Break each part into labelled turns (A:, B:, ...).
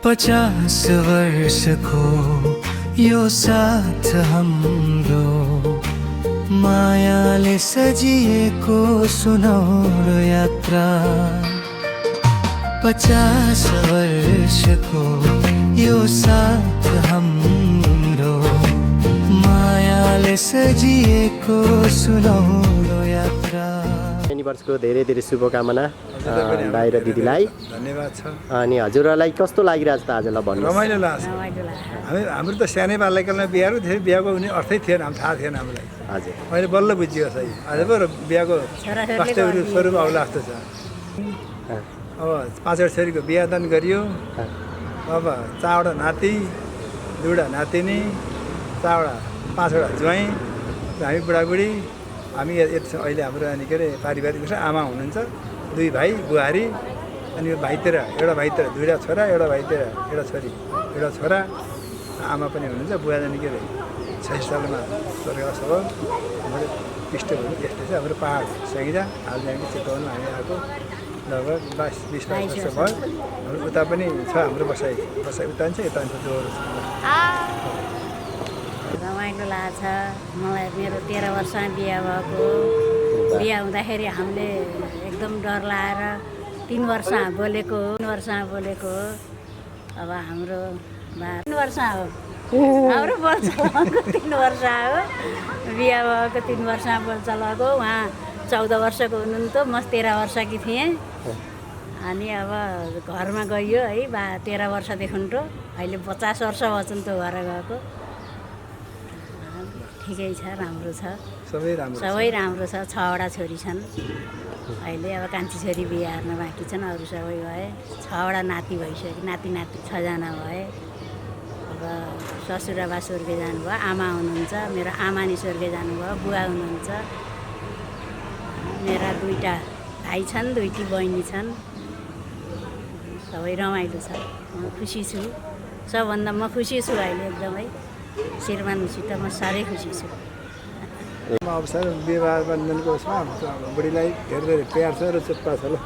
A: 50 वर्षको यो साथ हाम्रो मायाले सजिएको सुनौलो यात्रा 50 वर्षको यो साथ हाम्रो मायाले सजिएको सुनौलो यात्रा।
B: वर्षको धेरै धेरै शुभकामना भाइ र दिदीलाई
C: धन्यवाद छ।
B: अनि हजुरहरूलाई कस्तो लागिरहेछ त आजलाई भन्नु?
C: रमाइलो लाग्छ। हाम्रो त सानै बाल्यकालमा बिहाको थियो, बिहाको हुने अर्थै थिएन, थाहा थिएन हामीलाई।
B: हजुर
C: मैले बल्ल बुझियो सही। आज पो बिहाको वास्तविक स्वरूप आउला जस्तो छ। अब 5 वटा छोरीको बिहादान गरियो। अब 4 वटा नाति, 2 वटा नातिनी, 4 वटा 5 वटा ज्वाइँ, हामी बुढाबुढी। हामी यति अहिले हाम्रो अनि के अरे पारिवारिक आमा हुनुहुन्छ, 2 भाइ बुहारी, अनि यो भाइतिर एउटा भाइतिर 2 वटा छोरा, एउटा भाइतिर एउटा छोरी, एउटा छोरा, आमा पनि हुनुहुन्छ। बुवा जाने के अरे 86 सालमा स्वर्गवास भयो। हाम्रो पृष्ठभूमि त्यस्तै छ। हाम्रो पाहाड सैजा हाल जाने चितवनमा हामी आएको लगभग 22-22 वर्ष भयो। हाम्रो उता पनि छ हाम्रो बसाइ उता पनि छ, यता पनि छ जोरो छ।
D: रमाइलो लाग्छ मलाई। मेरो 13 वर्षमा बिहा भएको। बिहा हुँदाखेरि हामीले एकदम डर लागेर 3 वर्ष बोलेको, 3 वर्षमा बोलेको। अब हाम्रो 3 वर्ष हो, हाम्रो बोलचालको 3 वर्ष हो। बिहा भएको 3 वर्षमा बोलचालको। उहाँ 14 वर्षको हुनुहुन्थ्यो, म 13 वर्षकी थिएँ। अनि अब घरमा गइयो है 13 वर्षदेखिन्को अहिले 50 वर्ष भन्छन् त्यो घर गएको। ठिकै छ, राम्रो छ, सबै राम्रो छ। 6 वटा छोरी छन् अहिले। अब कान्छी छोरी बिहा हेर्न बाँकी छन्, अरू सबै भए। 6 वटा नाति भइसक्यो, नाति 6 जना भए। अब ससुराबा स्वर्गे जानुभयो, आमा हुनुहुन्छ, मेरो आमा नि स्वर्गे जानुभयो, बुवा हुनुहुन्छ। मेरा 2टा भाइ छन्, 2टी बहिनी छन्। सबै रमाइलो छ, म खुसी छु। सबभन्दा म खुसी छु अहिले एकदमै। श्रीमानसित म साह्रै खुसी छु।
C: अवसर विवाह बन्धनको उसमा बुढीलाई धेरै धेरै प्यार छ र चुप्पा छ ल।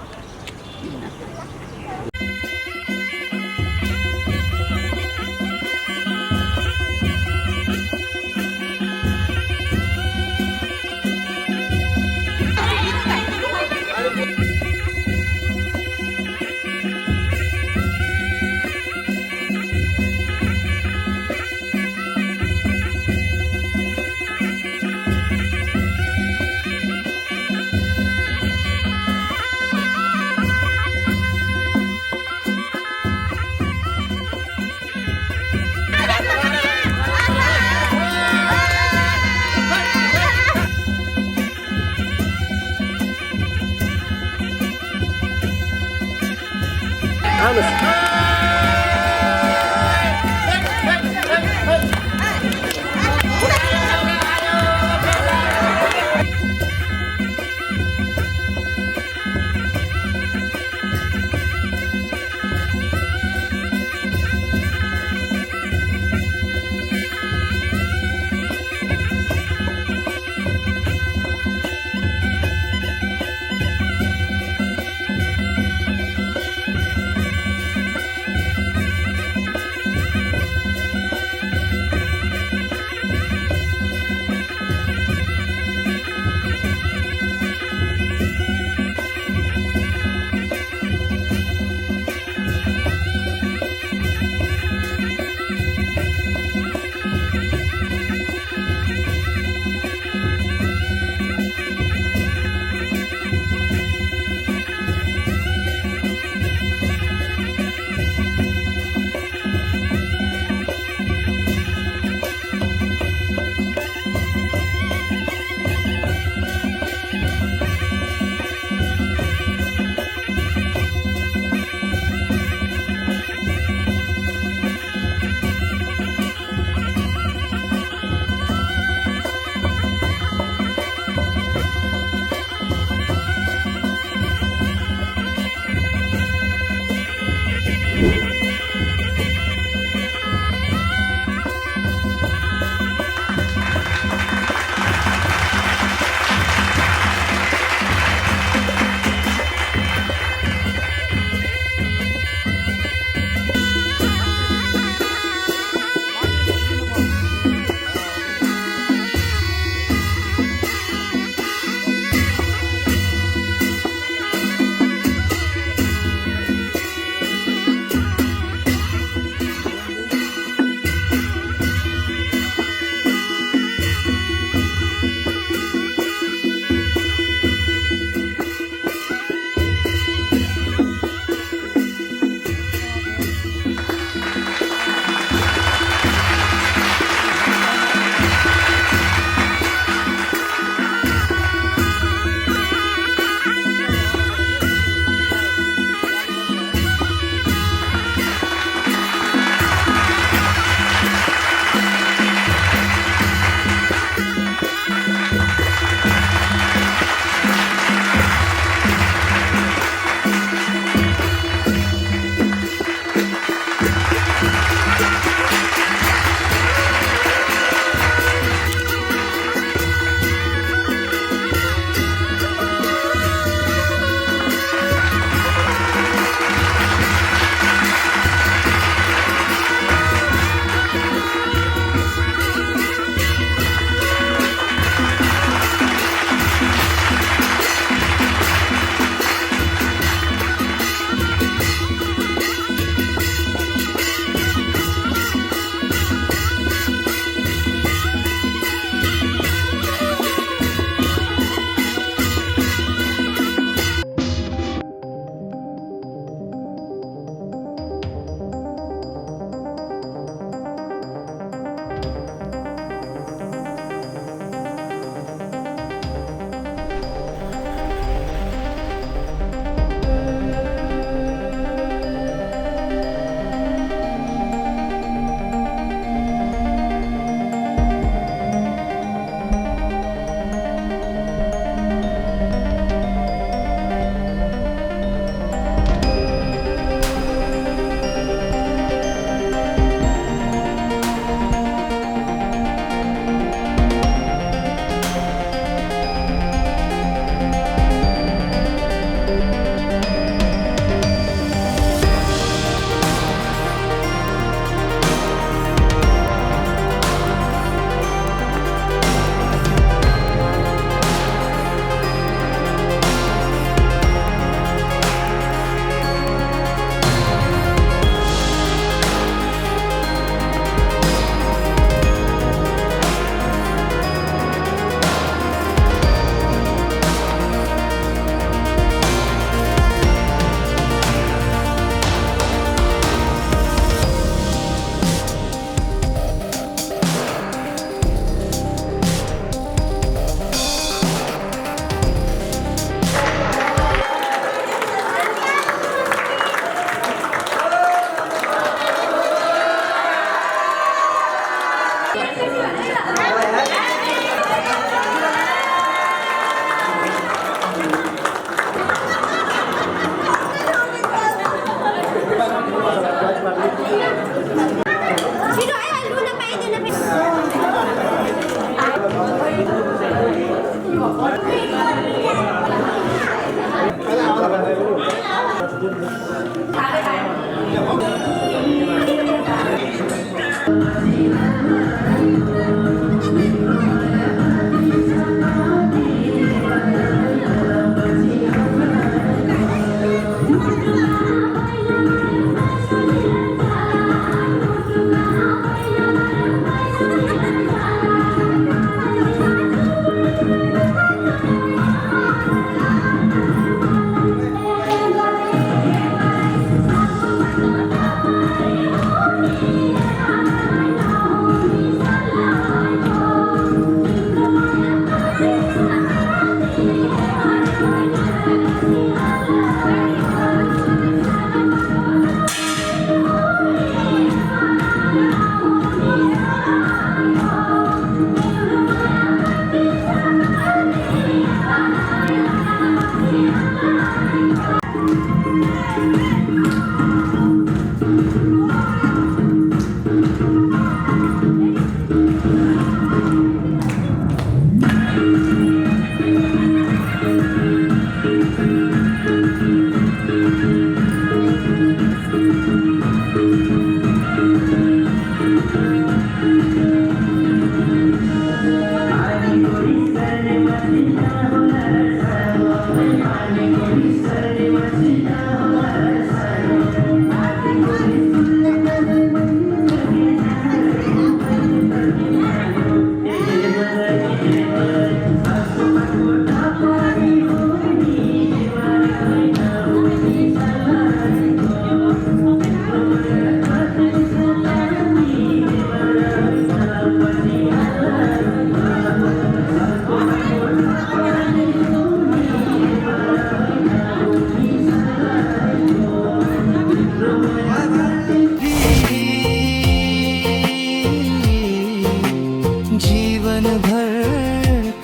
A: जीवन भर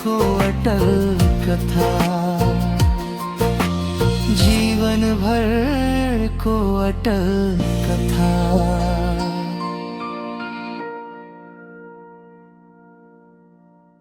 A: को अटल कथा, जीवन भर को अटल कथा।